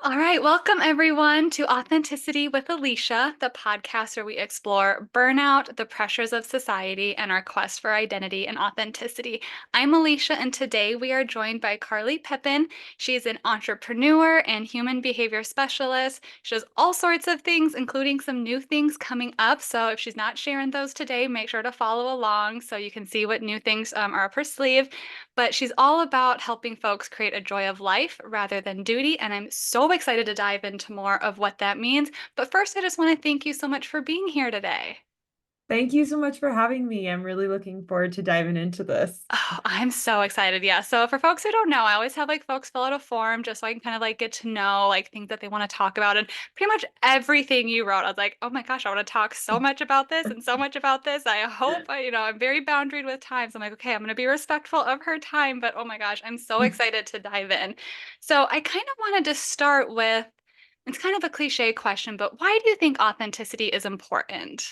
All right, welcome everyone to Authenticity with Alicia, the podcast where we explore burnout, the pressures of society, and our quest for identity and authenticity. I'm Alicia, and today we are joined by Carly Pepin. She's an entrepreneur and human behavior specialist. She does all sorts of things, including some new things coming up. So if she's not sharing those today, make sure to follow along so you can see what new things are up her sleeve. But she's all about helping folks create a joy of life rather than duty. And I'm so excited to dive into more of what that means. But first, I just want to thank you so much for being here today. Thank you so much for having me. I'm really looking forward to diving into this. Oh, I'm so excited. Yeah. So for folks who don't know, I always have like folks fill out a form just so I can kind of like get to know like things that they want to talk about. And pretty much everything you wrote, I was like, oh my gosh, I want to talk so much about this and so much about this. I hope I'm very boundaried with time. So I'm like, okay, I'm going to be respectful of her time. But oh my gosh, I'm so excited to dive in. So I kind of wanted to start with, it's kind of a cliche question, but why do you think authenticity is important?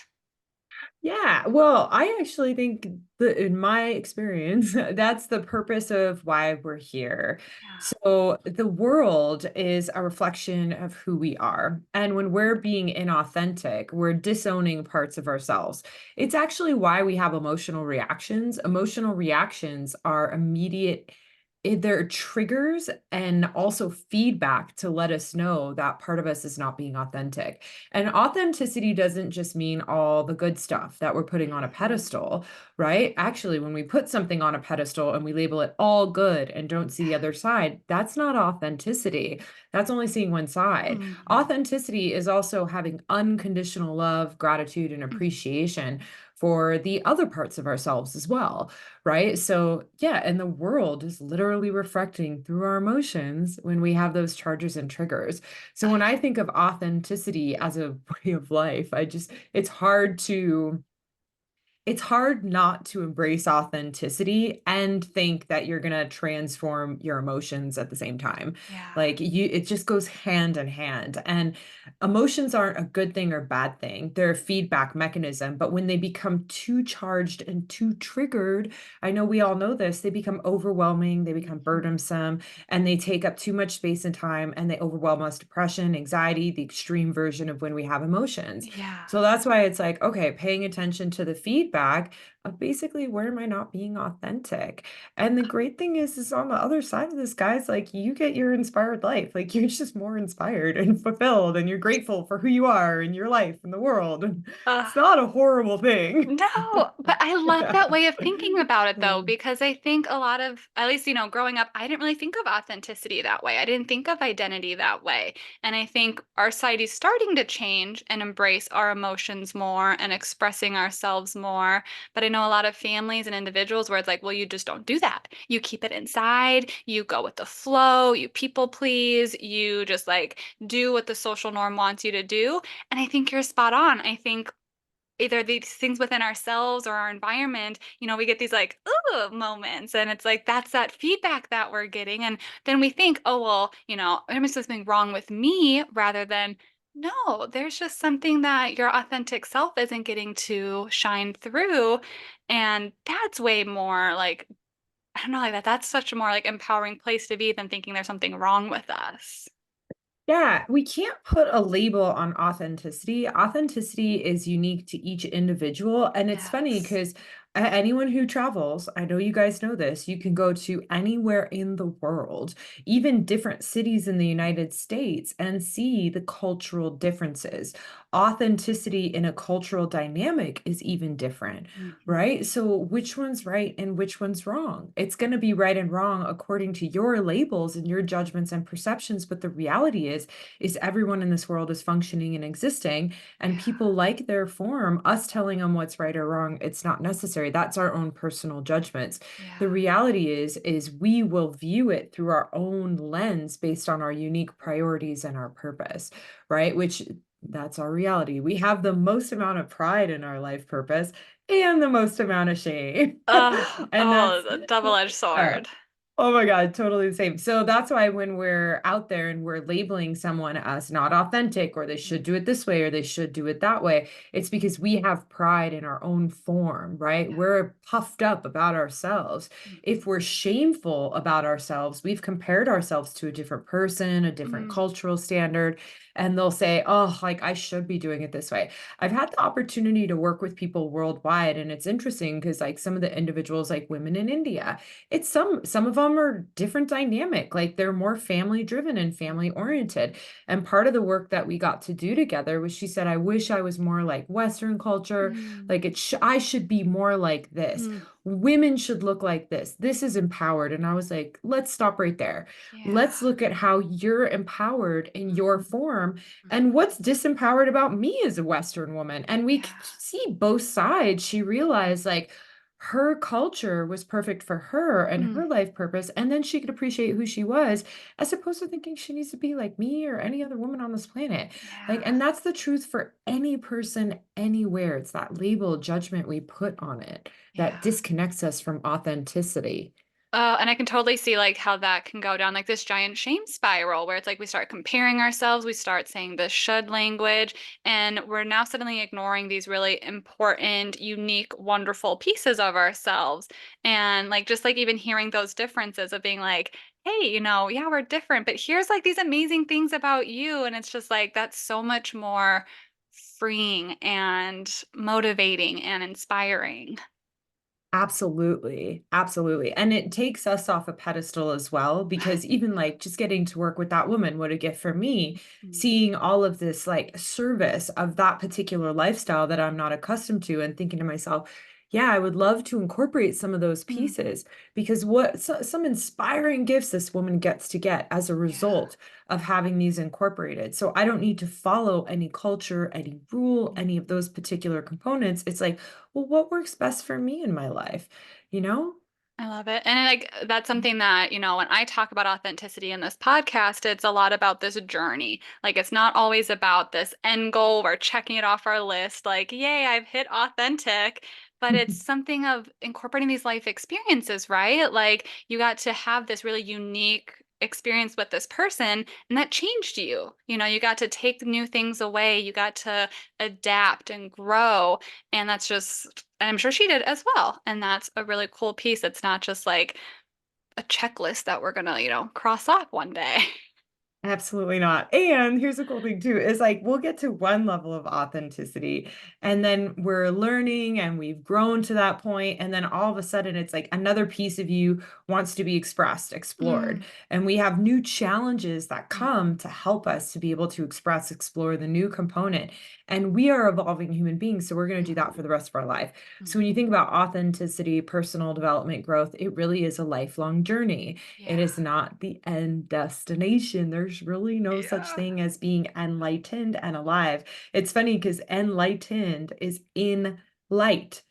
Yeah, well, I actually think that in my experience, that's the purpose of why we're here. Yeah. So the world is a reflection of who we are. And when we're being inauthentic, we're disowning parts of ourselves. It's actually why we have emotional reactions. Emotional reactions are immediate. They're triggers and also feedback to let us know that part of us is not being authentic. And authenticity doesn't just mean all the good stuff that we're putting on a Mhm. pedestal, right? Actually, when we put something on a pedestal and we label it all good and don't see the other side, that's not authenticity. That's only seeing one side. Mhm. Authenticity is also having unconditional love, gratitude, and appreciation for the other parts of ourselves as well, right? So, yeah, and the world is literally reflecting through our emotions when we have those charges and triggers. So when I think of authenticity as a way of life, it's hard not to embrace authenticity and think that you're going to transform your emotions at the same time. Yeah. It just goes hand in hand. And emotions aren't a good thing or bad thing. They're a feedback mechanism. But when they become too charged and too triggered, I know we all know this, they become overwhelming, they become Mhm. burdensome, and they take up too much space and time, and they overwhelm us. Depression, anxiety, the extreme version of when we have emotions. Yeah. So that's why it's like, okay, paying attention to the feedback of basically where am I not being authentic? And the great thing is on the other side of this, guys, like you get your inspired life. Like you're just more inspired and fulfilled, and you're grateful for who you are in your life and the world. And Uh, it's not a horrible thing. no, but I love Yeah. that way of thinking about it though, Mm. because I think a lot of, at least, growing up, I didn't really think of authenticity that way. I didn't think of identity that way. And I think our society's starting to change and embrace our emotions more and expressing ourselves more. But I know a lot of families and individuals where it's like, well, you just don't do that. You keep it inside, you go with the flow, you people please, you just like do what the social norm wants you to do. And I think you're spot on. I think either these things within ourselves or our environment, we get these like, ooh, moments. And it's like, that's that feedback that we're getting. And then we think, oh, well, there must be something wrong with me rather than, no, there's just something that your authentic self isn't getting to shine through. And that's way more like, I don't know, like that. That's such a more like empowering place to be than thinking there's something wrong with us. Yeah, we can't put a label on authenticity. Authenticity is unique to each individual. And it's funny Yes. because anyone who travels, I know you guys know this, you can go to anywhere in the world, even different cities in the United States, and see the cultural differences. Authenticity in a cultural dynamic is even different, Mhm. right? So, which one's right and which one's wrong? It's going to be right and wrong according to your labels and your judgments and perceptions. But the reality is everyone in this world is functioning and existing, and Yeah. people like their form. Us telling them what's right or wrong, it's not necessary. That's our own personal judgments. The Yeah. reality is we will view it through our own lens based on our unique priorities and our purpose, right? Which that's our reality. We have the most amount of pride in our life purpose and the most amount of shame. Oh, And oh, that's a double-edged uh, sword. Oh my God, totally the same. So that's why when we're out there and we're labeling someone as not authentic, or they should do it this way, or they should do it that way, it's because we have pride in our own form, right? Yeah. We're puffed up about ourselves. Mhm. If we're shameful about ourselves, we've compared ourselves to a different person, a different Mm, cultural standard, and they'll say, oh, like I should be doing it this way. I've had the opportunity to work with people worldwide, and it's interesting because like some of the individuals, like women in India, it's some of them are different dynamic, like they're more family driven and family oriented. And part of the work that we got to do together was she said, I wish I was more like Western culture, mm, like I should be more like this. mm. Women should look like this. This is empowered. And I was like, let's stop right there. Yeah. Let's look at how you're empowered in your Mhm, form and mhm. what's disempowered about me as a Western woman. And we could Yeah. see both sides. She realized like her culture was perfect for her and Mm, her life purpose, and then she could appreciate who she was, as opposed to thinking she needs to be like me or any other woman on this planet. Like, yeah. and that's the truth for any person anywhere. It's that label judgment we put on it that Yeah. disconnects us from authenticity. And I can totally see like how that can go down like this giant shame spiral where it's like we start comparing ourselves, we start saying the should language, and we're now suddenly ignoring these really important, unique, wonderful pieces of ourselves. And like just like even hearing those differences of being like, hey, yeah, we're different, but here's like these amazing things about you. And it's just like that's so much more freeing and motivating and inspiring. Absolutely. Absolutely. And it takes us off a pedestal as well, because even like just getting to work with that woman, what a gift for me, Mm, seeing all of this like service of that particular lifestyle that I'm not accustomed to, and thinking to myself, yeah, I would love to incorporate some of those mm, pieces, because what some inspiring gifts this woman gets to get as a yeah. result of having these incorporated. So I don't need to follow any culture, any rule, any of those particular components. It's like, well, what works best for me in my life, you know? I love it. And like that's something that, when I talk about authenticity in this podcast, it's a lot about this journey. Like it's not always about this end goal. We're checking it off our list, like, yay, I've hit authentic. But it's something of incorporating these life experiences, right? Like you got to have this really unique experience with this person, and that changed you. You got to take new things away, you got to adapt and grow. And that's just, and I'm sure she did as well. And that's a really cool piece. It's not just like a checklist that we're gonna, cross off one day. Absolutely not. And here's the cool thing too, is like we'll get to one level of authenticity and then we're learning and we've grown to that point, and then all of a sudden it's like another piece of you wants to be expressed, explored. Mm, And we have new challenges that mhm, come to help us to be able to express, explore the new component. And we are evolving human beings, so we're going to do that mhm, for the rest of our life. So when you mhm. think about authenticity, personal development, growth, it really is a lifelong journey. It Yeah. is not the end destination. There's really no such Yeah. thing as being enlightened and alive. It's funny because enlightened is in light.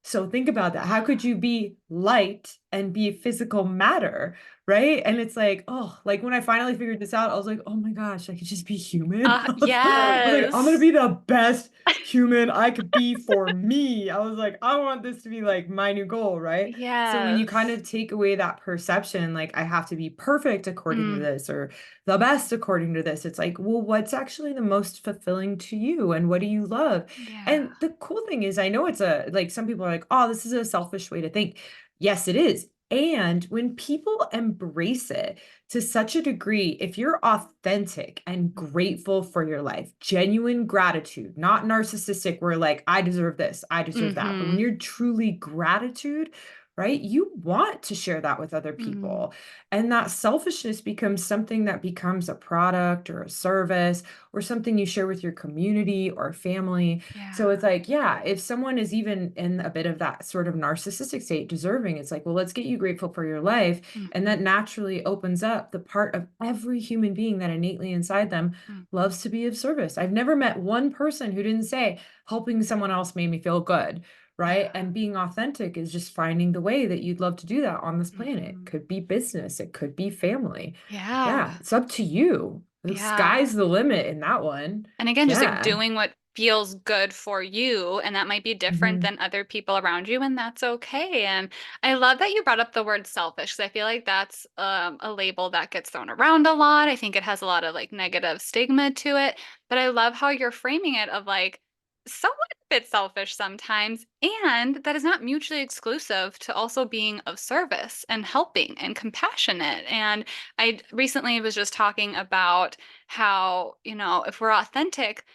So think about that. How could you be light and be physical matter, right? And it's like, oh, like when I finally figured this out, I was like, oh my gosh, I could just be human. I was like, I'm gonna Yes. be the best human I could be for me. I was like, I want this to be like my new goal, right? So when you kind Yes. of take away that perception, like I have to be perfect according to Mm, this or the best according to this, it's like, well, what's actually the most fulfilling to you and what do you love? yeah. And the cool thing is, I know it's a like some people are like, oh, this is a selfish way to think. Yes, it is. And when people embrace it to such a degree, if you're authentic and Mhm, grateful for your life, genuine gratitude, not narcissistic, where like, I deserve this, I deserve that. But when mhm, you're truly gratitude, right, you want to share that with other mhm. people. And that selfishness becomes something that becomes a product or a service or something you share with your community or family. So Yeah. it's like, yeah, if someone is even in a bit of that sort of narcissistic state, deserving, it's like, well, let's get you grateful for your life. And that Mhm, naturally opens up the part of every human being that innately inside them mm, loves to be of service. I've never met one person who didn't say, helping someone else made me feel good. Right. yeah. And being authentic is just finding the way that you'd love to do that on this planet. Mhm. Could be business, it could be family. Yeah. Yeah. It's up to you. The Yeah. sky's the limit in that one. And again, just like Yeah. doing what feels good for you, and that might be different Mhm. than other people around you, and that's okay. And I love that you brought up the word selfish because I feel like that's a label that gets thrown around a lot. I think it has a lot of like negative stigma to it, but I love how you're framing it of like somewhat a bit selfish sometimes, and that is not mutually exclusive to also being of service and helping and compassionate. And I recently was just talking about how, if we're authentic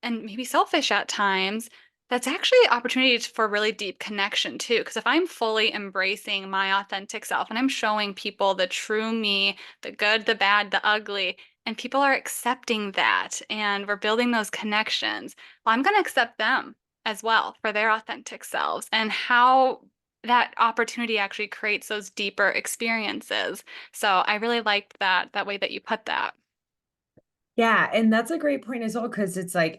and maybe selfish at times, that's actually opportunities for really deep connection too. Because if I'm fully embracing my authentic self and I'm showing people the true me, the good, the bad, the ugly, and people are accepting that and we're building those connections, well, I'm going to accept them as well for their authentic selves and how that opportunity actually creates those deeper experiences. So I really liked that way that you put that. Yeah, and that's a great point as well because it's like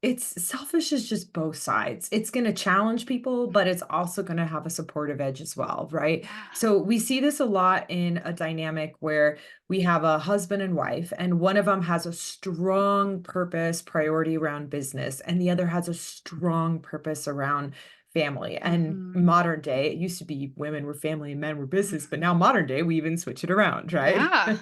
it's selfish is just both sides. It's going to challenge people, but it's also going to have a supportive edge as well, right? Yeah. So we see this a lot in a dynamic where we have a husband and wife, and one of them has a strong purpose, priority around business, and the other has a strong purpose around family. And Hmm. modern day, it used to be women were family and men were business, but now modern day, we even switch it around, right? Yeah.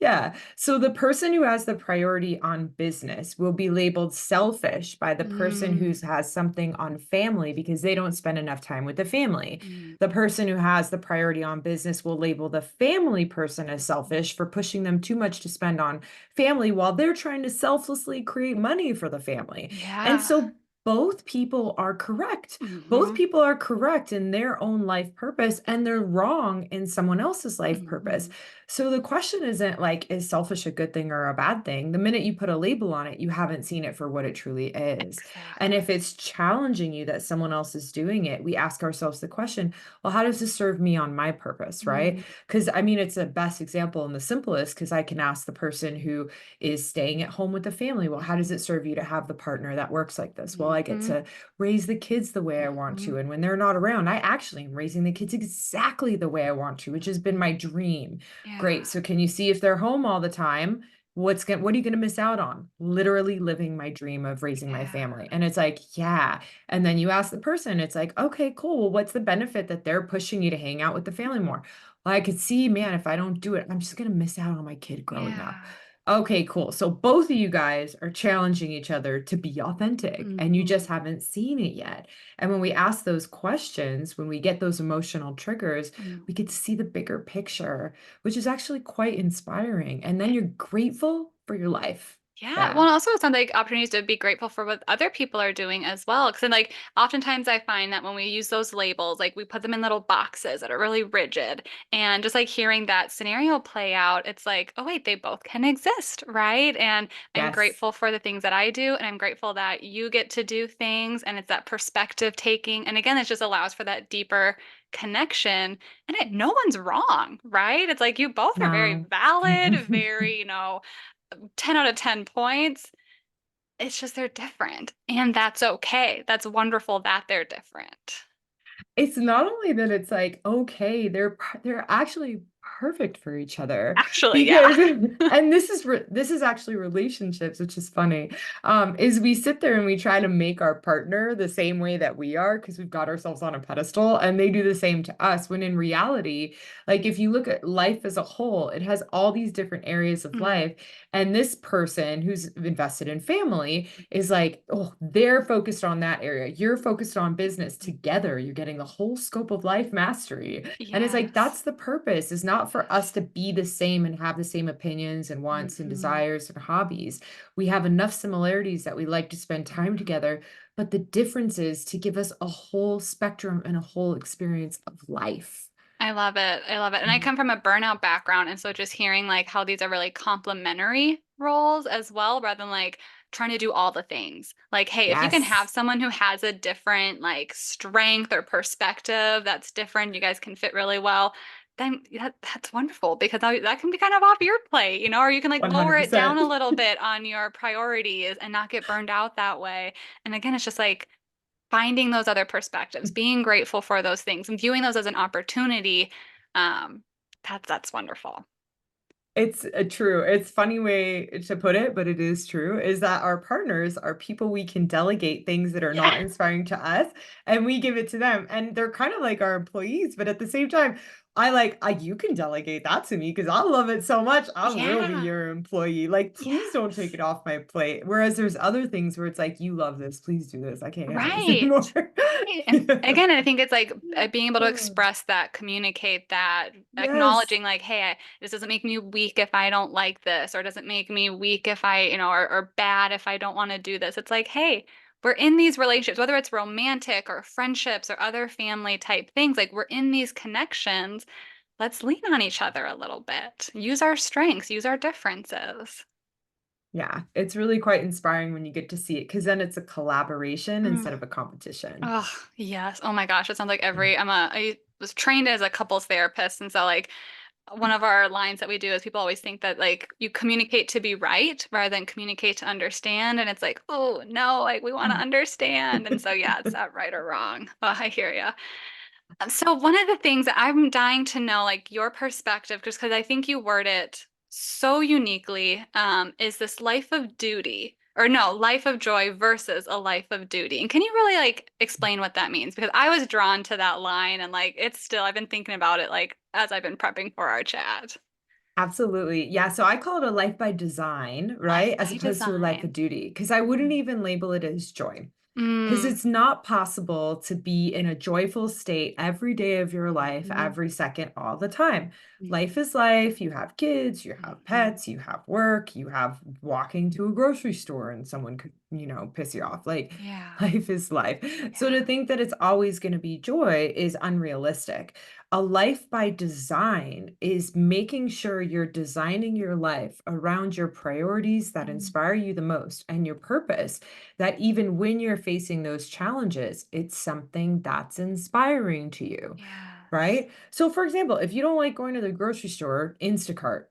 Yeah. So the person who has the priority on business will be labeled selfish by the person who Mm, has something on family because they don't spend enough time with the family. mm, The person who has the priority on business will label the family person as selfish for pushing them too much to spend on family while they're trying to selflessly create money for the family. And yeah. so both people are correct. Both Hmm. people are correct in their own life purpose, and they're wrong in someone else's life purpose. Hmm. So the question isn't like, is selfish a good thing or a bad thing? The minute you put a label on it, you haven't seen it for what it truly is. And Exactly. if it's challenging you that someone else is doing it, we ask ourselves the question, well, how does this serve me on my purpose, right? Mm, Because I mean, it's the best example and the simplest because I can ask the person who is staying at home with the family, well, how does it serve you to have the partner that works like this? Well, I get hmm. to raise the kids the way I want Hmm. to. And when they're not around, I actually am raising the kids exactly the way I want to, which has been my dream. Yeah. Great. So can you see if they're home all the time? What are you going to miss out on? Literally living my dream of raising my Yeah. family. And it's like, yeah. And then you ask the person, it's like, okay, cool. Well, what's the benefit that they're pushing you to hang out with the family more? Well, I could see, man, if I don't do it, I'm just going to miss out on my kid growing up. Yeah. Okay, cool. So both of you guys are challenging each other to be authentic, and you just Hmm. haven't seen it yet. And when we ask those questions, when we get those emotional triggers, Mm. we get to see the bigger picture, which is actually quite inspiring. And then you're grateful for your life. Yeah, well, Yeah. and also it sounds like opportunities to be grateful for what other people are doing as well. Because like oftentimes I find that when we use those labels, like we put them in little boxes that are really rigid, and just like hearing that scenario play out, it's like, oh wait, they both can exist, right? And I'm Yes. grateful for the things that I do, and I'm grateful that you get to do things, and it's that perspective taking. And again, it just allows for that deeper connection, and no one's wrong, right? It's like you both are very No. valid, very, 10 out of 10 points. It's just they're different. And that's okay. That's wonderful that they're different. It's not only that it's like, okay, they're actually perfect for each other Actually, yeah. because and this is actually relationships, which is funny. Is we sit there and we try to make our partner the same way that we are because we've got ourselves on a pedestal and they do the same to us when in reality, like if you look at life as a whole, it has all these different areas of Mm, life. And this person who's invested in family is like, oh, they're focused on that area. You're focused on business together. You're getting the whole scope of life mastery. And it's like, yes. that's the purpose, is not for us to be the same and have the same opinions and wants and Hmm. desires and hobbies. We have enough similarities that we like to spend time Hmm. together, but the difference is to give us a whole spectrum and a whole experience of life. I love it. I love it. And I Mhm. come from a burnout background. And so just hearing like how these are really complementary roles as well, rather than like trying to do all the things. Like, hey, if you can have Yes. someone who has a different like strength or perspective that's different, you guys can fit really well, then that's wonderful because that can be kind of off your plate, or you can like lower it down 100%. a little bit on your priorities and not get burned out that way. And again, it's just like finding those other perspectives, being grateful for those things, and viewing those as an opportunity. Um, that's wonderful. It's true. It's funny way to put it, but it is true, is that our partners are people we can delegate things that are Yeah. not inspiring to us, and we give it to them. And they're kind of like our employees, but at the same time, you can delegate that to me because I love it so much. I will be Yeah. your employee. Like, please don't take Yes. it off my plate. Whereas there's other things where it's like, you love this, please do this. I can't have this Right. anymore. Right. And Yeah. again, I think it's like being able to express that, communicate that, Yes. acknowledging like, hey, this doesn't make me weak if I don't like this, or doesn't make me weak if or bad if I don't want to do this. It's like, hey, we're in these relationships, whether it's romantic or friendships or other family type things, like we're in these connections. Let's lean on each other a little bit, use our strengths, use our differences. Yeah, it's really quite inspiring when you get to see it because then it's a collaboration Mm. instead of a competition. Oh, yes. Oh my gosh. It sounds like Yeah. I was trained as a couples therapist. And so like one of our lines that we do is people always think that like you communicate to be right rather than communicate to understand. And it's like, oh no, like we want to understand. And so yeah, it's not right or wrong. Oh, I hear you. So one of the things that I'm dying to know, like your perspective, just because I think you word it so uniquely, is this life of duty, or no, life of joy versus a life of duty. And can you really like explain what that means? Because I was drawn to that line and like it's still, I've been thinking about it like as I've been prepping for our chat. Absolutely. Yeah, so I call it a life by design, Life right? As by opposed to a life of design. duty, because I wouldn't Mm, even label it as joy. Because mm, it's not possible to be in a joyful state every day of your life, mhm, every second, all the time. Life mhm, is life. You have kids, you have mhm. pets, you have work, you have walking to a grocery store and someone could, piss you off. Like, Yeah, life is life. So yeah. to think that it's always going to be joy is unrealistic. A life by design is making sure you're designing your life around your priorities that Mm, inspire you the most and your purpose, that even when you're facing those challenges, it's something that's inspiring to you, yes. right? So, for example, if you don't like going to the grocery store, Instacart,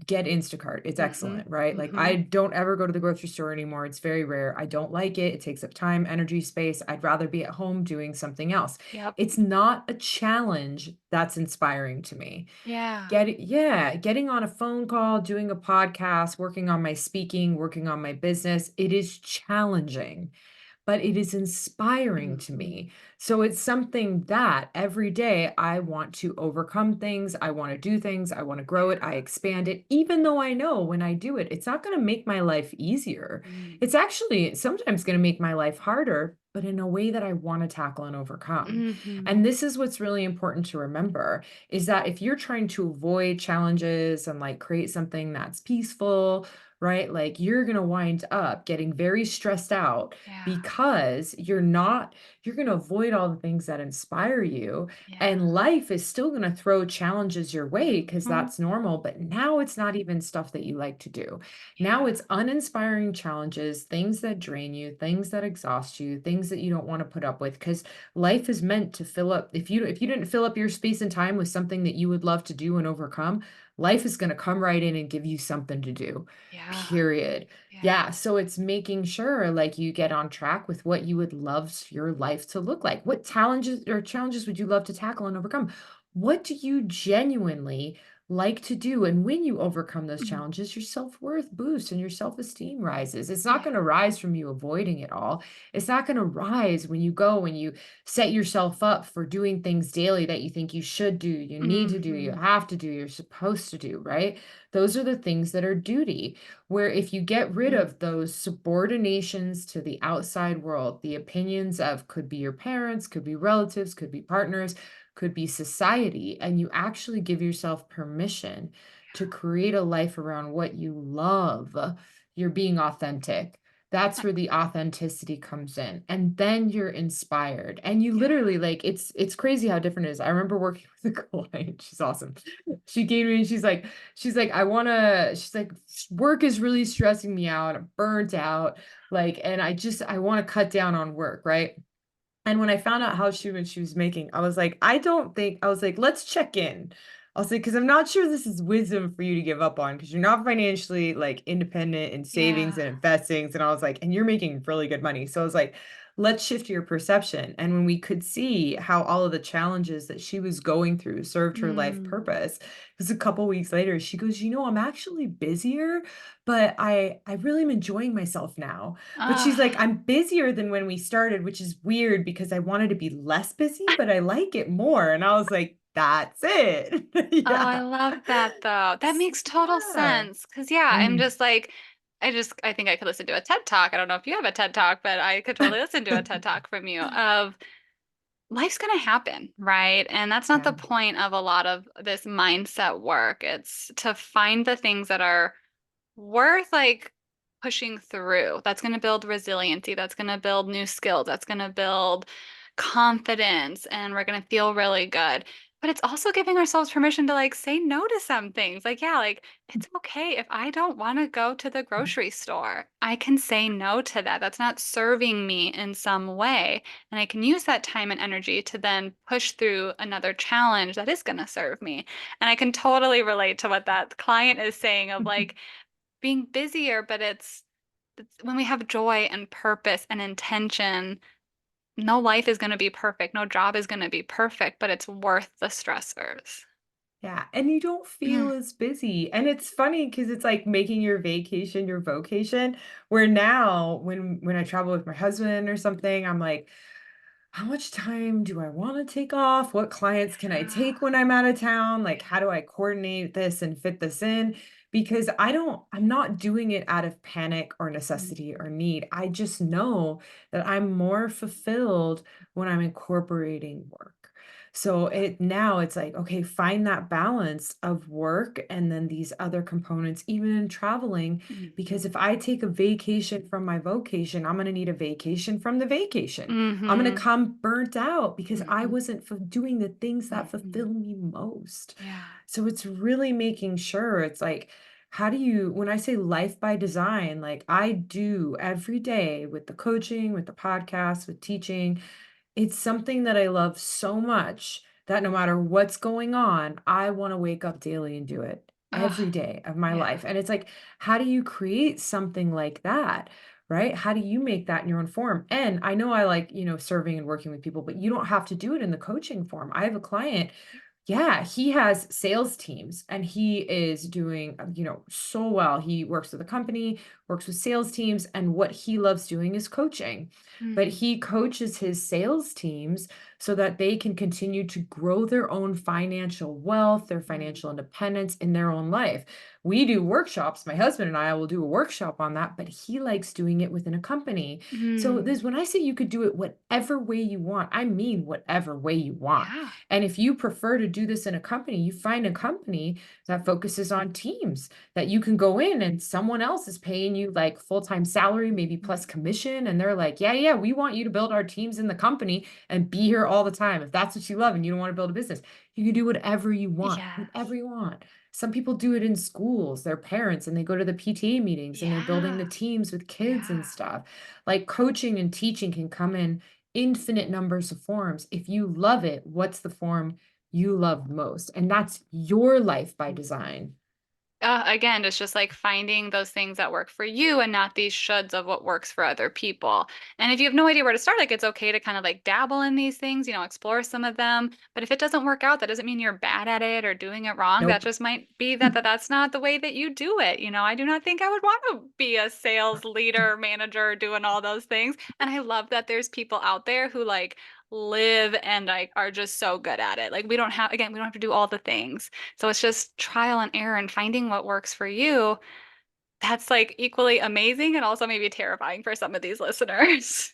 get Instacart. It's Hmm. excellent, right? Like, Hmm. I don't ever go to the grocery store anymore. It's very rare. I don't like it. It takes up time, energy, space. I'd rather be at home doing something else. Yep. It's not a challenge that's inspiring to me. Yeah. Getting on a phone call, doing a podcast, working on my speaking, working on my business, it is challenging, but it is inspiring to Mhm. me. So it's something that every day I want to overcome things, I want to do things, I want to grow it, I Yeah. expand it, even though I know when I do it, it's not going to make my life easier. Mm. It's actually sometimes going to make my life harder, but in a way that I want to tackle and overcome. And Mhm. this is what's really important to remember is that if you're trying to avoid challenges and like create something that's peaceful, right? Like you're going to wind up getting very stressed out Yeah. because you're going to avoid all the things that inspire you, Yeah. and life is still going to throw challenges your way because Mhm. that's normal, but now it's not even stuff that you like to do. Now Yeah. it's uninspiring challenges, things that drain you, things that exhaust you, things that you don't want to put up with, because life is meant to fill up. If you didn't fill up your space and time with something that you would love to do and overcome, life is going to come right in and give you something to do, Yeah. period. Yeah. Yeah, so it's making sure like you get on track with what you would love your life to look like. What challenges would you love to tackle and overcome? What do you genuinely like to do? And when you overcome those Mhm. challenges, your self-worth boosts and your self-esteem rises. It's not Yeah. going to rise from you avoiding it all. It's not going to rise when you set yourself up for doing things daily that you think you should do, you need to do, you Mhm. have to do, you're supposed to do, right? Those are the things that are duty, where if you get rid Mhm. of those subordinations to the outside world, the opinions of could be your parents, could be relatives, could be partners, could be society, and you actually give yourself permission to create a life around what you love, you're being authentic. That's where the authenticity comes in. And then you're inspired. And you Yeah. literally like it's crazy how different it is. I remember working with a client. She's awesome. She gave me, she's like, she's like, work is really stressing me out. I'm burnt out. Like, and I want to cut down on work, right? And when I found out how she was making, I was like, I was like, let's check in. I was like, because I'm not sure this is wisdom for you to give up on because you're not financially like independent in savings Yeah. and investings. And I was like, and you're making really good money. So I was like, let's shift your perception. And when we could see how all of the challenges that she was going through served her life Mm. purpose, because a couple weeks later, she goes, I'm actually busier, but I really am enjoying myself now. But she's like, Ah. I'm busier than when we started, which is weird because I wanted to be less busy, but I like it more. And I was like, that's it. Oh, I Yeah. love that though. That makes total Yeah. sense. Cause yeah, I'm Mm. just like, I think I could listen to a TED Talk. I don't know if you have a TED Talk, but I could totally listen to a TED Talk from you of life's gonna happen, right? And that's not the Yeah. point of a lot of this mindset work. It's to find the things that are worth like pushing through. That's going to build resiliency. That's going to build new skills. That's going to build confidence, and we're going to feel really good. But it's also giving ourselves permission to like say no to some things. Like, yeah, like it's okay if I don't want to go to the grocery store. I can say no to that. That's not serving me in some way. And I can use that time and energy to then push through another challenge that is going to serve me. And I can totally relate to what that client is saying of like, being busier, but it's when we have joy and purpose and intention, no life is going to be perfect, no job is going to be perfect, but it's worth the stressors. Yeah, and you don't feel Mm. as busy. And it's funny because it's like making your vacation your vocation. Where now when I travel with my husband or something, I'm like, how much time do I want to take off? What clients can I Yeah. take when I'm out of town? Like, how do I coordinate this and fit this in? Because I'm not doing it out of panic or necessity or Mhm. need. I just know that I'm more fulfilled when I'm incorporating work. So it's like, okay, find that balance of work and then these other components, even in traveling, because Mhm. if I take a vacation from my vocation, I'm going to need a vacation from the vacation. I'm going to Mhm. come burnt out because I Mhm. wasn't doing the things that Mhm. fulfill me most. Yeah. So it's really making sure it's like, how do you, when I say life by design, like I do every day with the coaching, with the podcast, with teaching, it's something that I love so much that no matter what's going on, I wanna wake up daily and do it Oh, every day of my yeah. life, and it's like, how do you create something like that, right? How do you make that in your own form? And I know I like, serving and working with people, but you don't have to do it in the coaching form. I have a client, yeah, he has sales teams and he is doing, so well. He works with a company, works with sales teams, and what he loves doing is coaching. But Mhm. he coaches his sales teams so that they can continue to grow their own financial wealth, their Mhm. financial independence in their own life. We do workshops. My husband and I will do a workshop on that, but he likes doing it within a company. So Mm. this when I say you could do it whatever way you want, I mean whatever way you want. Yeah. And if you prefer to do this in a company, you find a company that focuses on teams that you can go in and someone else is paying you like full-time salary, maybe plus Mhm. commission. And they're like, yeah, we want you to build our teams in the company and be here all the time. If that's what you love and you don't want to build a business, you can do whatever Yes. you want. Some people do it in schools, their parents, and they go to the PTA meetings and they're building the Yeah. teams with kids and Yeah. stuff. Like coaching and teaching can come in infinite numbers of forms. If you love it, what's the form you love most? And that's your life by Mhm. design. Again, it's just like finding those things that work for you and not these shoulds of what works for other people. And if you have no idea where to start, like it's okay to kind of like dabble in these things, explore some of them. But if it doesn't work out, that doesn't mean you're bad at it or doing it wrong. That Nope. just might be that's not the way that you do it. I do not think I would want to be a sales leader, manager, doing all those things. And I love that there's people out there who like live and like are just so good at it. Like we don't have to do all the things. So it's just trial and error and finding what works for you. That's like equally amazing and also maybe terrifying for some of these listeners.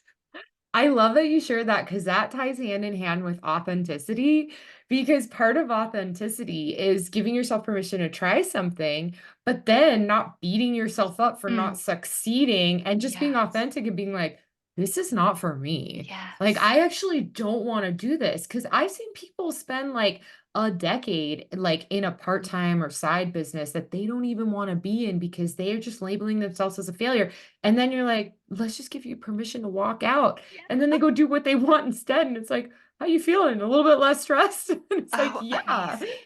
I love that you shared that because that ties hand in hand with authenticity. Because part of authenticity is giving yourself permission to try something, but then not beating yourself up for not Mm, succeeding and just being yes. authentic and being like, this is not for me. Like, Yes. I actually don't want to do this because I've seen people spend like a decade like in a part-time or side business that they don't even want to be in because they are just labeling themselves as a failure. And then you're like, let's just give you permission to walk out, Yeah. and then they go do what they want instead, and it's like, "How you feeling? A little bit less stressed?" And it's like, Oh, "Yeah." amazing.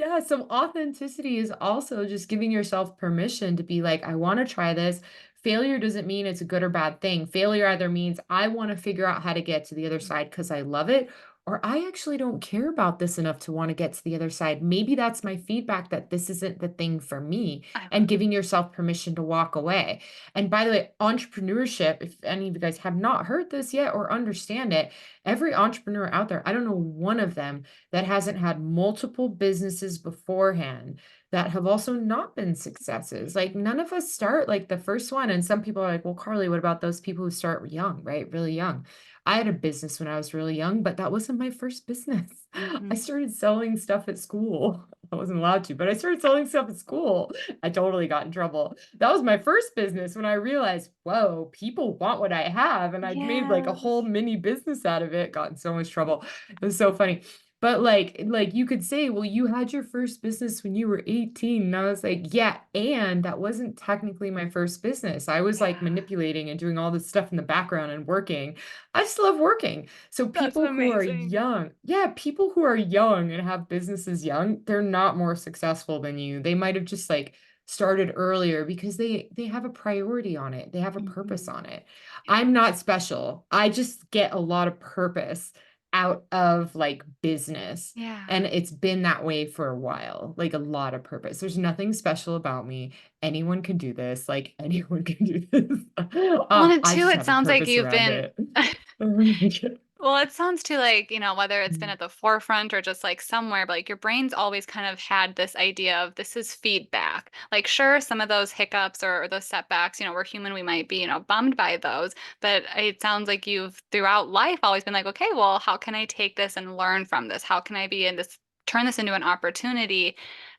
Yeah, so authenticity is also just giving yourself permission to be like, I want to try this. Failure doesn't mean it's a good or bad thing. Failure either means I want to figure out how to get to the other Mm. side because I love it, or I actually don't care about this enough to want to get to the other side. Maybe that's my feedback that this isn't the thing for me, I and love giving yourself permission to walk away. And by the way, entrepreneurship, if any of you guys have not heard this yet or understand it, every entrepreneur out there, I don't know one of them that hasn't had multiple businesses beforehand that have also not been successes. Like none of us start like the first one. And some people are like, well, Carly, what about those people who start young, right? Really young. I had a business when I was really young, but that wasn't my first business. I Mhm. started selling stuff at school. I wasn't allowed to, but I started selling stuff at school. I totally got in trouble. That was my first business when I realized, whoa, people want what I have. And I'd made like a whole Yes. mini business out of it, got in so much trouble. It was so funny. But like you could say, well, you had your first business when you were 18. And I was like, yeah, and that wasn't technically my first business. I was like Yeah. manipulating and doing all this stuff in the background and working. I still love working. So That's people who are amazing. young, yeah, people who are young and have businesses young, they're not more successful than you. They might have just like started earlier because they have a priority on it. They have a purpose Mhm. on it. I'm Yes. not special. I just get a lot of purpose out of like business. Yeah. And it's been that way for a while, like a lot of purpose. There's nothing special about me. Anyone can do this. Like anyone can do this. Well, and I too, just it have a sounds like purpose you've around been it. well, it sounds too like, whether it's been Mm, at the forefront or just like somewhere, but like your brain's always kind of had this idea of this is feedback. Like, sure, some of those hiccups or those setbacks, we're human, we might be, bummed by those, but it sounds like you've throughout life always been like, okay, well, how can I take this and learn from this? How can I be in this, turn this into an opportunity?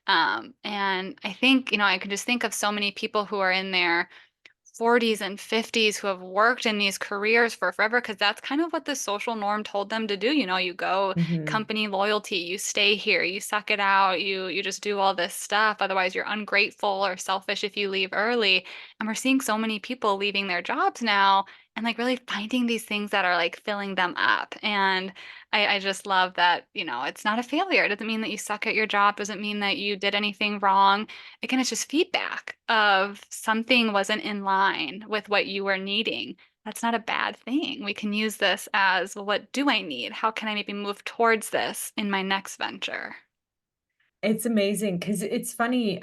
And I think, I could just think of so many people who are in there 40s and 50s who have worked in these careers for forever because that's kind of what the social norm told them to do. You go mhm. company loyalty, you stay here, you suck it out, you just do all this stuff. Otherwise, you're ungrateful or selfish if you leave early. And we're seeing so many people leaving their jobs now and like really finding these things that are like filling them up. And I just love that, it's not a failure. It doesn't mean that you suck at your job, doesn't mean that you did anything wrong. Again, it's just feedback of something wasn't in line with what you were needing. That's not a bad thing. We can use this as, well, what do I need? How can I maybe move towards this in my next venture? It's amazing because it's funny,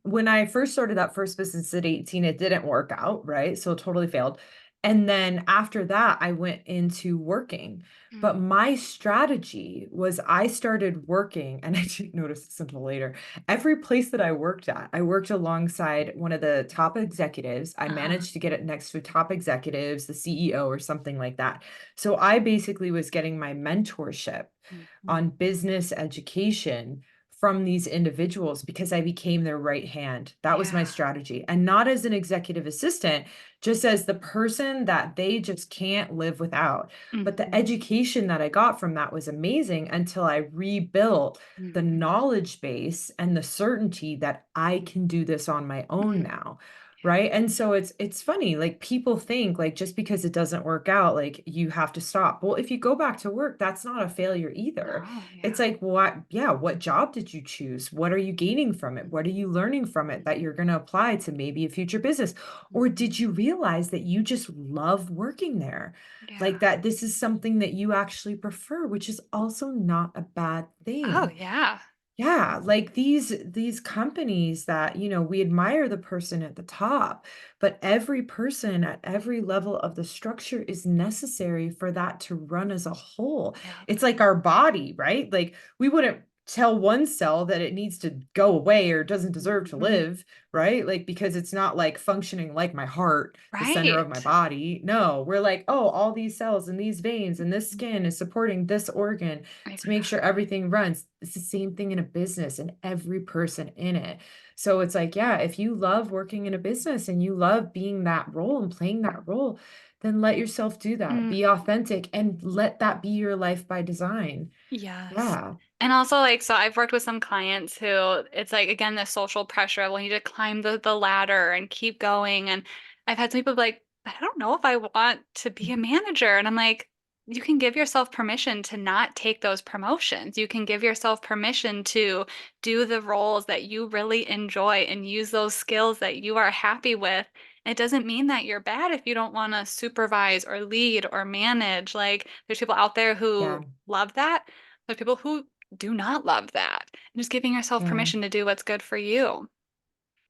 when I first started that first business at 18, it didn't work out, right? So it totally failed. And then after that, I went into working. But Mm. my strategy was I started working, and I didn't notice this until later. Every place that I worked at, I worked alongside one of the top executives. I Uh-huh. managed to get it next to top executives, the CEO or something like that. So I basically was getting my mentorship Mhm. on business education from these individuals because I became their right hand. That was my Yeah. strategy. And not as an executive assistant, just as the person that they just can't live without. But the Mhm. education that I got from that was amazing until I rebuilt the Mhm. knowledge base and the certainty that I can do this on my own Mhm. now. Right. And so it's funny, like people think like just because it doesn't work out, like you have to stop. Well, if you go back to work, that's not a failure either. Oh, It's yeah. like, what job did you choose? What are you gaining from it? What are you learning from it that you're going to apply to maybe a future business? Or Mhm. did you realize that you just love working there? Yeah. Like that this is something that you actually prefer, which is also not a bad Oh, thing. yeah. Yeah, like these companies that, we admire the person at the top, but every person at every level of the structure is necessary for that to run as a whole. Yep. It's like our body, right? Like we wouldn't tell one cell that it needs to go away or doesn't deserve to Mhm. live, right? Like because it's not like functioning like my heart, the center of my Right. body. No, we're like, oh, all these cells and these veins and this skin is supporting this organ to make sure Exactly. everything runs. It's the same thing in a business and every person in it. So it's like, yeah, if you love working in a business and you love being that role and playing that role, then let yourself do that. Mm. Be authentic and let that be your life by design. Yes. Yeah. And also like so I've worked with some clients who it's like again the social pressure of wanting to climb the ladder and keep going. And I've had some people be like, I don't know if I want to be a manager. And I'm like, you can give yourself permission to not take those promotions. You can give yourself permission to do the roles that you really enjoy and use those skills that you are happy with. It doesn't mean that you're bad if you don't want to supervise or lead or manage. Like, there's people out there Yeah. who love that. There's people who do not love that. And just giving yourself Yeah. permission to do what's good for you.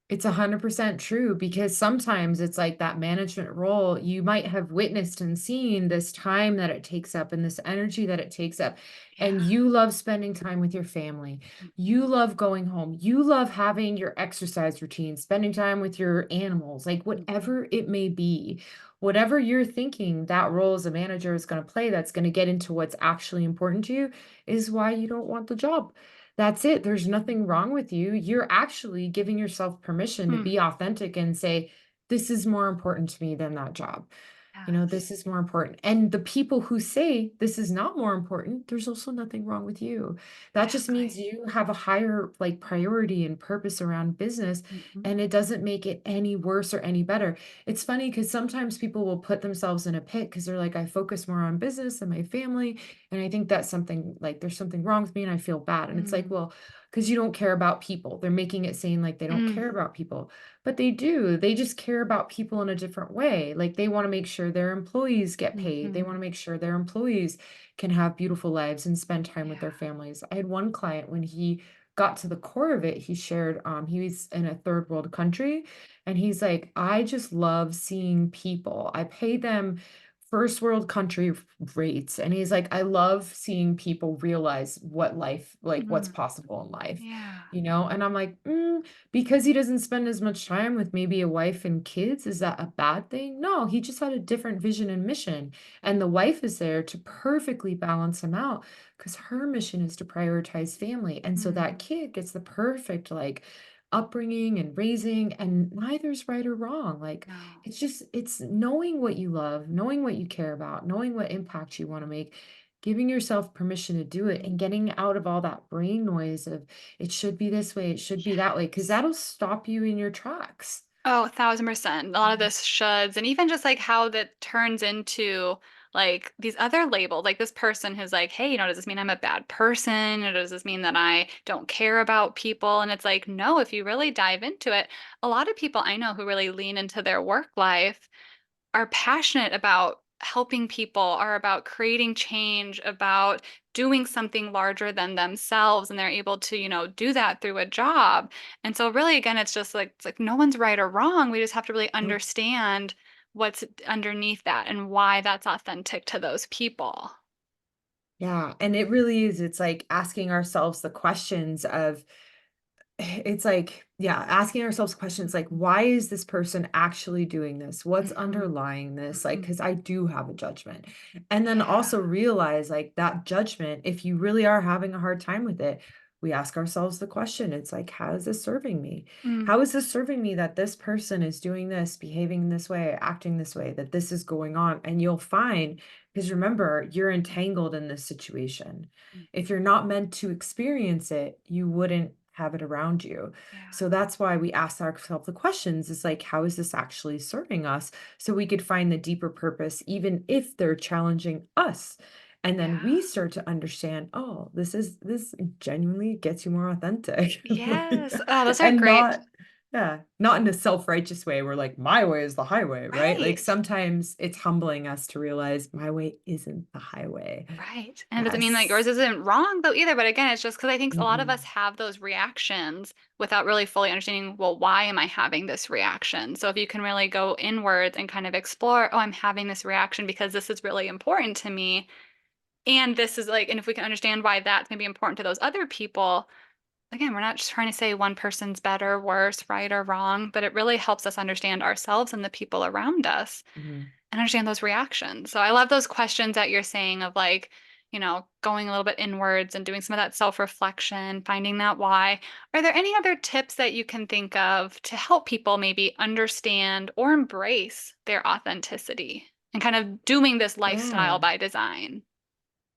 It's 100% true because sometimes it's like that management role, you might have witnessed and seen this time that it takes up and this energy that it takes up. Yeah. And you love spending time with your family. You love going home. You love having your exercise routine, spending time with your animals, like Mhm. whatever it may be. Whatever you're thinking that role as a manager is going to play, that's going to get into what's actually important to you, is why you don't want the job. That's it. There's nothing wrong with you. You're actually giving yourself permission to Mm, be authentic and say, this is more important to me than that job. yes. This is more important. And the people who say this is not more important, there's also nothing wrong with you. That just Exactly. means you have a higher like priority and purpose around business, Mhm. and it doesn't make it any worse or any better. It's funny because sometimes people will put themselves in a pit because they're like, I focus more on business and my family. And I think that's something like there's something wrong with me and I feel bad. And it's like, Mm, well, because you don't care about people. They're making it seem like they don't mm, care about people. But they do. They just care about people in a different way. Like they want to make sure their employees get paid. They want to mhm. make sure their employees can have beautiful lives and spend time with Yeah. their families. I had one client when he got to the core of it, he shared he was in a third world country and he's like, I just love seeing people. I pay them first world country rates. And he's like, I love seeing people realize what life, like what's Mm, possible in life, yeah. And I'm like, because he doesn't spend as much time with maybe a wife and kids, is that a bad thing? No, he just had a different vision and mission. And the wife is there to perfectly balance him out because her mission is to prioritize family. And so that Mm, kid gets the perfect, like, upbringing and raising, and neither's right or wrong. Like, no. it's knowing what you love, knowing what you care about, knowing what impact you want to make, giving yourself permission to do it, Mm, and getting out of all that brain noise of it should be this way, it should be that way, because yes. that'll stop you in your tracks. Oh, 1,000%. A lot of this shoulds, and even just like how that turns into like these other labels, like this person who's like, hey, does this mean I'm a bad person? Or does this mean that I don't care about people? And it's like, no, if you really dive into it, a lot of people I know who really lean into their work life are passionate about helping people, are about creating change, about doing something larger than themselves, and they're able to, do that through a job. And so really again, it's like no one's right or wrong. We just have to really Nope. understand what's underneath that and why that's authentic to those people. Yeah, and it really is. It's like asking ourselves the questions of it's like, yeah, asking ourselves questions like, why is this person actually doing this? What's Mhm, underlying this? Like, mhm. because I do have a judgment. And then Yeah. also realize like that judgment, if you really are having a hard time with it, we ask ourselves the question, it's like, how is this serving me? Mm, How is this serving me that this person is doing this, behaving this way, acting this way, that this is going on? And you'll find, because remember, you're entangled in this situation. mm, If you're not meant to experience it, you wouldn't have it around you. yeah. So that's why we ask ourselves the questions is like, how is this actually serving us? So we could find the deeper purpose, even if they're challenging us. And then Yeah. we start to understand, oh, this genuinely gets you more authentic. Yes. Oh, those are And great. not, yeah, not in a self-righteous way where like my way is the highway, right? Like Right. sometimes it's humbling us to realize my way isn't the highway. Right. And it doesn't mean that yours Yes. isn't wrong though either. But again, it's just because I think a lot of us Mm-mm. have those reactions without really fully understanding, well, why am I having this reaction? So if you can really go inwards and kind of explore, oh, I'm having this reaction because this is really important to me. And this is like, and if we can understand why that's maybe important to those other people, again, we're not just trying to say one person's better, worse, right, or wrong, but it really helps us understand ourselves and the people around us Mhm. and understand those reactions. So I love those questions that you're saying of like, going a little bit inwards and doing some of that self-reflection, finding that why. Are there any other tips that you can think of to help people maybe understand or embrace their authenticity and kind of doing this lifestyle Yeah. by design?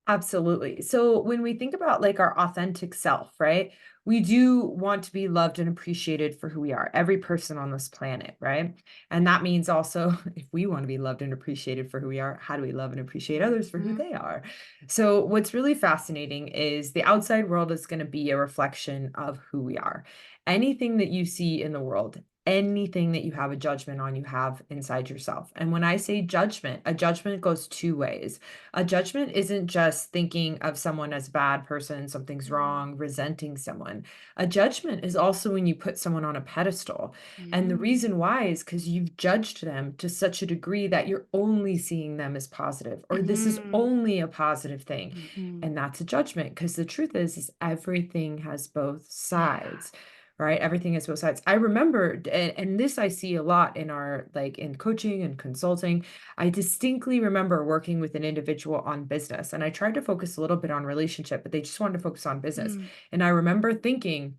Absolutely. So when we think about like our authentic self, right? We do want to be loved and appreciated for who we are, every person on this planet, right? And that means also if we want to be loved and appreciated for who we are, how do we love and appreciate others for who Mhm. they are? So what's really fascinating is the outside world is going to be a reflection of who we are. Anything that you see in the world, anything that you have a judgment on, you have inside yourself. And when I say judgment, a judgment goes two ways. A judgment isn't just thinking of someone as a bad person, something's Mm. wrong, resenting someone. A judgment is also when you put someone on a pedestal. And the Mm. reason why is because you've judged them to such a degree that you're only seeing them as positive, or this is Mhm. only a positive thing. Mhm. And that's a judgment because the truth is everything has both Yeah. sides. Right? Everything has both sides. I remember, and this I see a lot in our like in coaching and consulting. I distinctly remember working with an individual on business, and I tried to focus a little bit on relationship, but they just wanted to focus on business. Mm. And I remember thinking,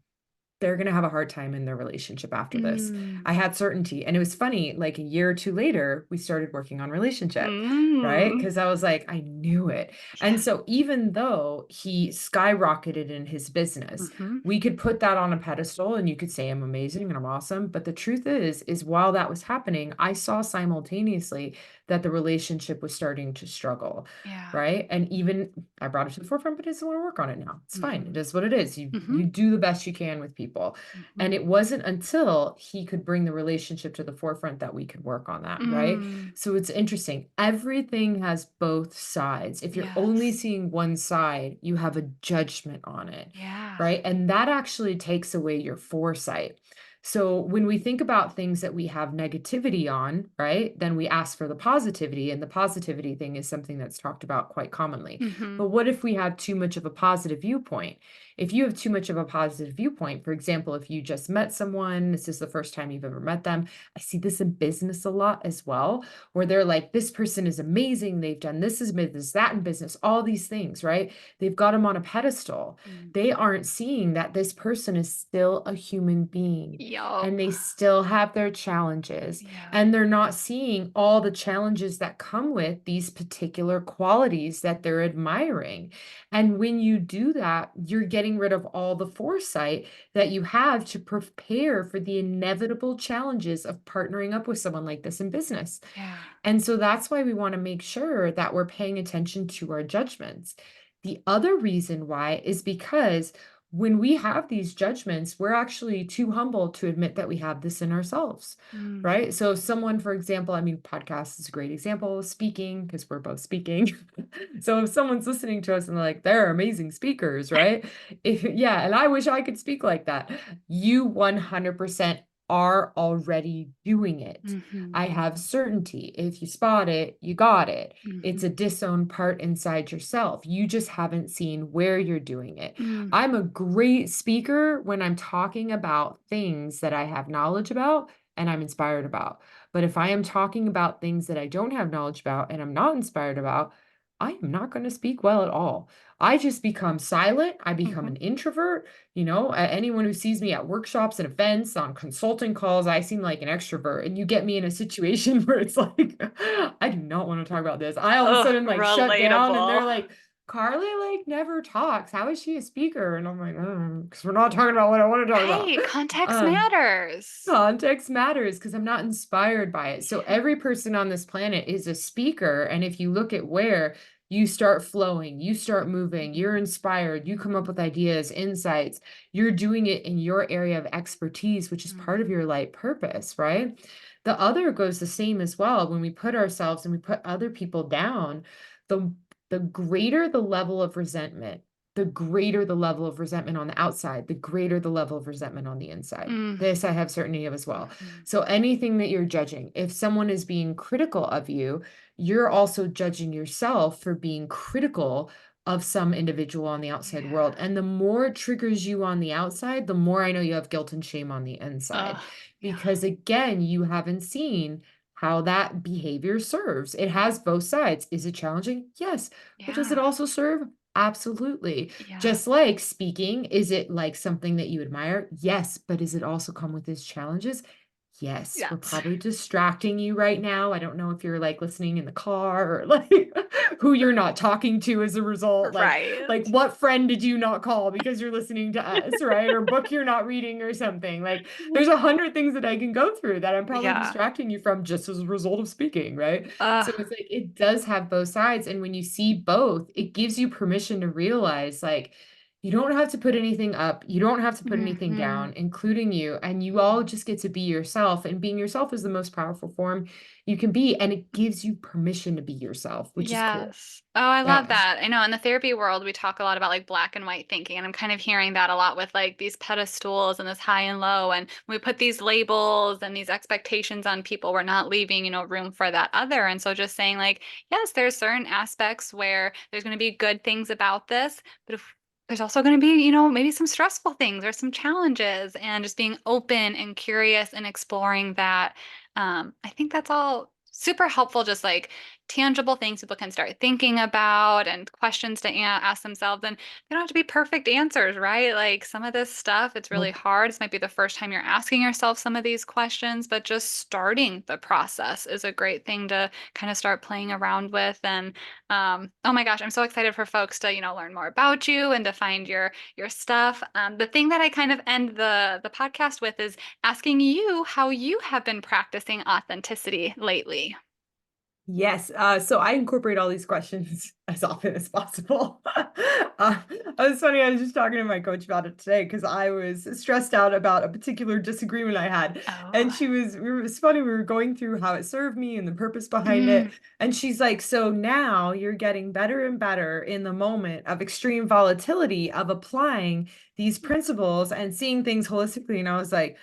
they're gonna have a hard time in their relationship after this. Mm. I had certainty, and it was funny, like, a year or 2 later, we started working on relationship, right? Mm. Because I was like, "I knew it." Yeah. And so even though he skyrocketed in his business, Mhm. we could put that on a pedestal, and you could say, "I'm amazing and I'm awesome," but the truth is while that was happening, I saw simultaneously that the relationship was starting to struggle, Yeah. right? And even I brought it to the forefront, but he doesn't wanna work on it now. It's fine. It Mhm. is what it is. You Mhm. you do the best you can with people. And Mhm. it wasn't until he could bring the relationship to the forefront that we could work on that, right? Mm. So it's interesting. Everything has both sides. If you're only Yes. seeing one side, you have a judgment on it, Yeah. right? And that actually takes away your foresight. So when we think about things that we have negativity on, right, then we ask for the positivity. And the positivity thing is something that's talked about quite commonly. Mhm. But what if we have too much of a positive viewpoint? If you have too much of a positive viewpoint, for example, if you just met someone, this is the first time you've ever met them. I see this in business a lot as well, where they're like, this person is amazing. They've done this in business, that in business, all these things, right? They've got them on a pedestal. Mm. They aren't seeing that this person is still a human being Yup. and they still have their challenges. Yeah. And they're not seeing all the challenges that come with these particular qualities that they're admiring. And when you do that, you're getting rid of all the foresight that you have to prepare for the inevitable challenges of partnering up with someone like this in business. Yeah. And so that's why we want to make sure that we're paying attention to our judgments. The other reason why is because when we have these judgments, we're actually too humble to admit that we have this in ourselves, Mm. right? So, if someone, for example, I mean, podcast is a great example of speaking because we're both speaking. So, if someone's listening to us and they're like, they're amazing speakers, right? Yeah, and I wish I could speak like that. You 100% are already doing it. Mhm. I have certainty. If you spot it, you got it. It's Mhm. a disowned part inside yourself. You just haven't seen where you're doing it. Mm. I'm a great speaker when I'm talking about things that I have knowledge about and I'm inspired about. But if I am talking about things that I don't have knowledge about and I'm not inspired about, I am not going to speak well at all. I just become silent. I become Mhm. an introvert. Anyone who sees me at workshops and events, on consulting calls, I seem like an extrovert. And you get me in a situation where it's like, I do not want to talk about this. I all of a Ugh, sudden like shut down and they're relatable. like, Carly like never talks. How is she a speaker? And I'm like, because we're not talking about what I want to talk about. Right, context Um, matters. Context matters because I'm not inspired by it. So Yeah. every person on this planet is a speaker. And if you look at where you start flowing, you start moving, Mhm. you're inspired, you come up with ideas, insights, you're doing it in your area of expertise, which is part of Mhm. your life purpose, right? The other goes the same as well. When we put ourselves and we put other people down, the the greater the level of resentment, the greater the level of resentment on the outside, the greater the level of resentment on the inside. Mm. This I have certainty of as well. Mhm. So anything that you're judging, if someone is being critical of you, you're also judging yourself for being critical of some individual on the outside world. Yeah. And the more it triggers you on the outside, the more I know you have guilt and shame on the inside. Ugh, yeah. Because again, you haven't seen how that behavior serves. It has both sides. Is it challenging? Yes. But does it Yeah. also serve? Absolutely. Yeah. Just like speaking, is it like something that you admire? Yes. But does it also come with its challenges? Yes, we're Yes. probably distracting you right now. I don't know if you're, like, listening in the car or, like, who you're not talking to as a result. Like, Right. what friend did you not call because you're listening to us, right? Or book you're not reading or something. Like, there's 100 things that I can go through that I'm probably Yeah. distracting you from just as a result of speaking, right? So Ugh. it's like it does have both sides, and when you see both, it gives you permission to realize, like, you don't have to put anything up. You don't have to put anything Mhm. down, including you. And you all just get to be yourself. And being yourself is the most powerful form you can be. And it gives you permission to be yourself, which is cool. Yes. Oh, I love Yeah. that. I know in the therapy world, we talk a lot about like black and white thinking, and I'm kind of hearing that a lot with like these pedestals and this high and low. And we put these labels and these expectations on people, we're not leaving, room for that other. And so just saying like, yes, there's certain aspects where there's going to be good things about this, but if there's also going to be, maybe some stressful things or some challenges, and just being open and curious and exploring that. I think that's all super helpful, just like tangible things people can start thinking about and questions to ask themselves. And they don't have to be perfect answers, right? Like some of this stuff, it's really Nope. hard. This might be the first time you're asking yourself some of these questions, but just starting the process is a great thing to kind of start playing around with. And oh my gosh, I'm so excited for folks to, learn more about you and to find your stuff. The thing that I kind of end the podcast with is asking you how you have been practicing authenticity lately. Yes, so I incorporate all these questions as often as possible. It was funny, I was just talking to my coach about it today because I was stressed out about a particular disagreement I had, and Oh. it's funny, we were going through how it served me and the purpose behind it, Mm, and she's like, "So now you're getting better and better in the moment of extreme volatility of applying these principles and seeing things holistically," and I was like,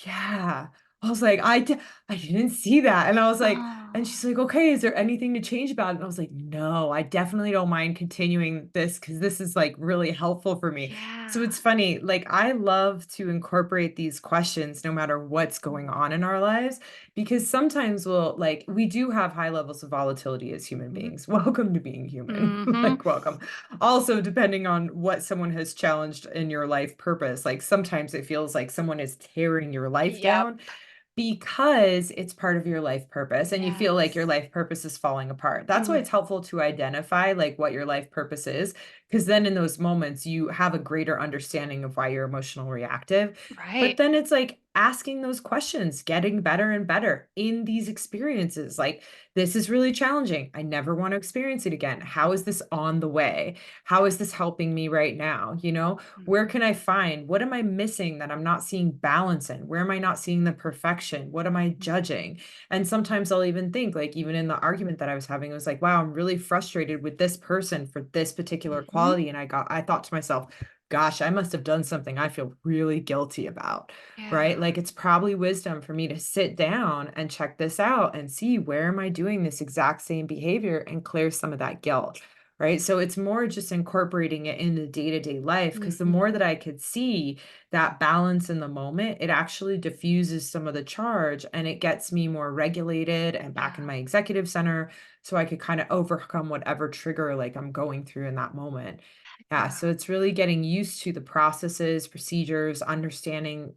"Yeah." I was like, I didn't see that," and I was like, and oh, she's like, "Okay, is there anything to change about it?" And I was like, "No, I definitely don't mind continuing this because this is, like, really helpful for me." So yeah. it's funny, like, I love to incorporate these questions no matter what's going on in our lives, because sometimes we do have high levels of volatility as human beings. Welcome to being human. Mm-hmm. Like, welcome. Also, depending on what someone has challenged in your life purpose, like, sometimes it feels like someone is tearing your life Yep. down, because it's part of your life purpose and you feel like your Yes. life purpose is falling apart. That's why Mm, it's helpful to identify like what your life purpose is, because then in those moments you have a greater understanding of why you're emotional reactive. But right. then it's like asking those questions, getting better and better in these experiences. Like, this is really challenging. I never want to experience it again. How is this on the way? How is this helping me right now? Where Mhm. can I find? What am I missing that I'm not seeing balance in? Where am I not seeing the perfection? What am I judging? And sometimes I'll even think, like, even in the argument that I was having, it was like, wow, I'm really frustrated with this person for this particular Mhm. quality. And I thought to myself, gosh, I must have done something I feel really guilty about, right? Yeah. Like, it's probably wisdom for me to sit down and check this out and see where am I doing this exact same behavior and clear some of that guilt. Right. So it's more just incorporating it into day-to-day life because the Mhm. more that I could see that balance in the moment, it actually diffuses some of the charge and it gets me more regulated and back in Yeah. my executive center so I could kind of overcome whatever trigger like I'm going through in that moment. Yeah. Yeah. So it's really getting used to the processes, procedures, understanding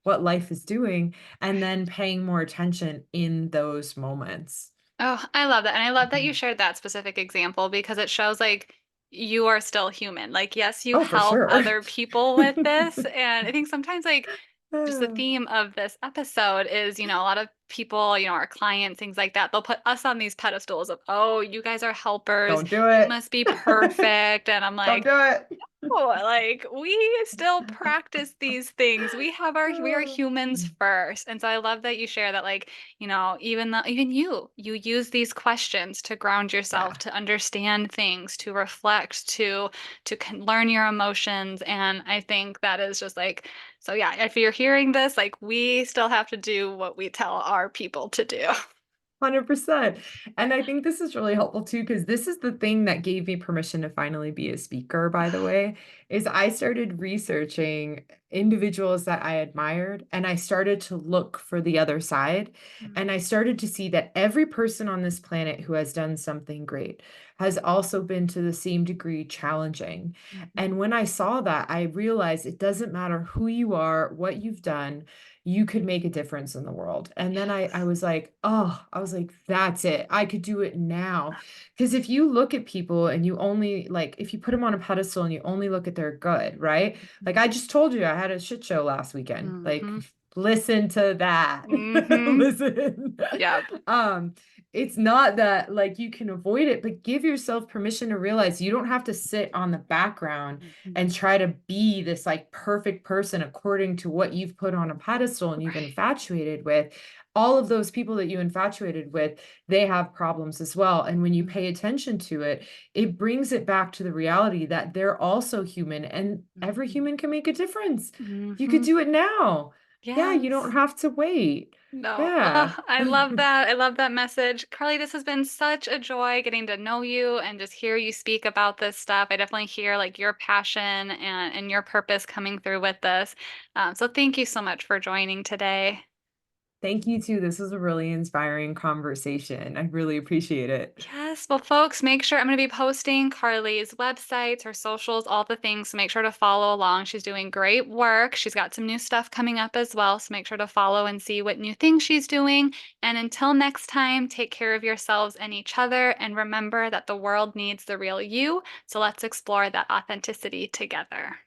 what life is doing, and then paying more attention in those moments. Oh, I love that. And I love that you Mhm. shared that specific example because it shows like you are still human. Like, yes, you Oh, for help sure. other people with this. And I think sometimes like just the Oh, theme of this episode is, a lot of people, our clients, things like that, they'll put us on these pedestals of, oh, you guys are helpers. don't do You it. must be perfect. And I'm Don't like, do it. oh, like we still practice these things. We are humans first. And so I love that you share that like, even you use these questions to ground yourself, Yeah, to understand things, to reflect, learn your emotions. And I think that is just like, so yeah, if you're hearing this, like we still have to do what we tell our people to do. 100%. And I think this is really helpful too, because this is the thing that gave me permission to finally be a speaker, by the way, is I started researching individuals that I admired and I started to look for the other side. And I Mm, started to see that every person on this planet who has done something great has also been to the same degree challenging. mhm. And when I saw that, I realized it doesn't matter who you are, what you've done. you could make a difference in the world. And then I was like, oh, I was like, that's it. I could do it now. Because if you look at people and you only like, if you put them on a pedestal and you only look at their good, right? Like I just told you, I had a shit show last weekend. Like, Mhm. listen to that. Mhm. Listen. Yep. um, it's not that like you can avoid it, but give yourself permission to realize you don't have to sit on the background Mhm. and try to be this like perfect person according to what you've put on a pedestal and you've Right. infatuated with. All of those people that you infatuated with, they have problems as well. And when you Mhm. pay attention to it, it brings it back to the reality that they're also human and every Mhm. human can make a difference. You could Mhm. do it now. Yeah, you don't Yes. have to wait. No. Yeah. I love that. I love that message. Carly, this has been such a joy getting to know you and just hear you speak about this stuff. I definitely hear like your passion and your purpose coming through with this. So thank you so much for joining today. Thank you too. This was a really inspiring conversation. I really appreciate it. Yes, well, folks, make sure I'm going to be posting Carly's websites, her socials, all the things. So make sure to follow along. She's doing great work. She's got some new stuff coming up as well. So make sure to follow and see what new things she's doing. And until next time, take care of yourselves and each other. And remember that the world needs the real you. So let's explore that authenticity together.